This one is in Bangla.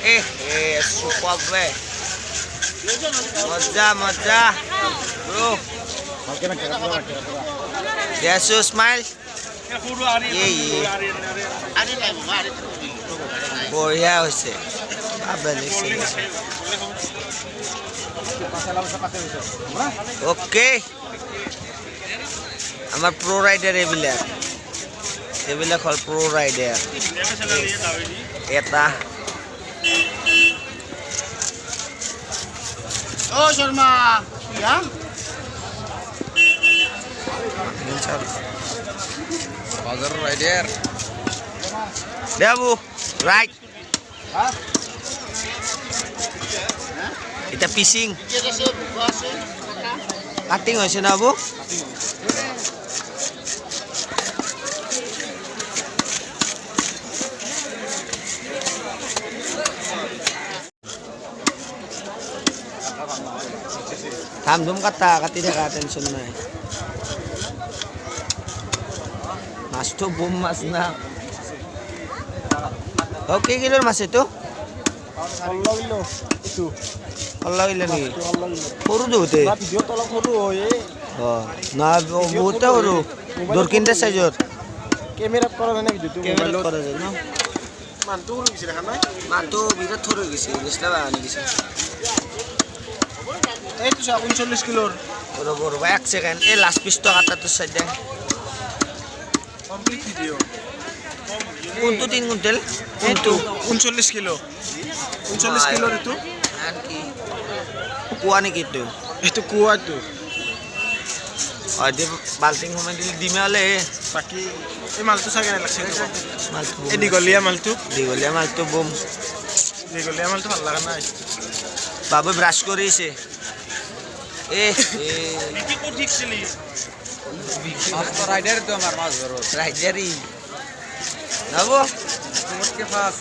Super বে মজা মজা ব্রো Yes, you smile. বঢ়িয়া হৈছে ওকে আমাৰ প্ৰ' ৰাইডাৰ এইবিলাক হ'ল প্ৰ' ৰাইডাৰ এটা Sharma Other right there. Debu, right. It's a fishing. Cutting hoise na bu. Tham dum kata kati thaka tension nai. মাছ তো বোম মাছ না ওকে কিলোর মাছ তো 16 কিলো itu 16 কিলো নি সৰু দুতে ভিডিও তলক সৰু হয় না বহুত সৰু দৰকিনটা সাইজৰ ক্যামেৰা কৰা জানে ভিডিওটো মোবাইলত কৰা যায় ন মানটো সৰু গিছে দেখা নাই মানটো বিৰাট সৰু গিছে নিছলা বানি গিছে এইটো 39 কিলোৰ ৰ'ব এক সেকেন্ড এই লাস্ট পিসটো কাটাটো চাই দে কমপ্লিট ভিডিও কোনটো 3 কুইন্টাল কোনটো 39 কিলো 39 কিলোৰ এটো আর কি কুয়া নেকি তো এটো কুয়াটো আর দে বালটিং সময় দিলে ডিমে হলে বাকি এই মালটো চাগে লাগছে মালটো এই দীঘলীয়া মালটো বোম দীঘলীয়া মালটো ভাল লাগা নাই বাবু ব্রাশ করিছে কি কো ঠিকছিলি মাছ তো রাইডার তো আমার মাছ ধরো রাইডারই যাবো তোমাকে ফাস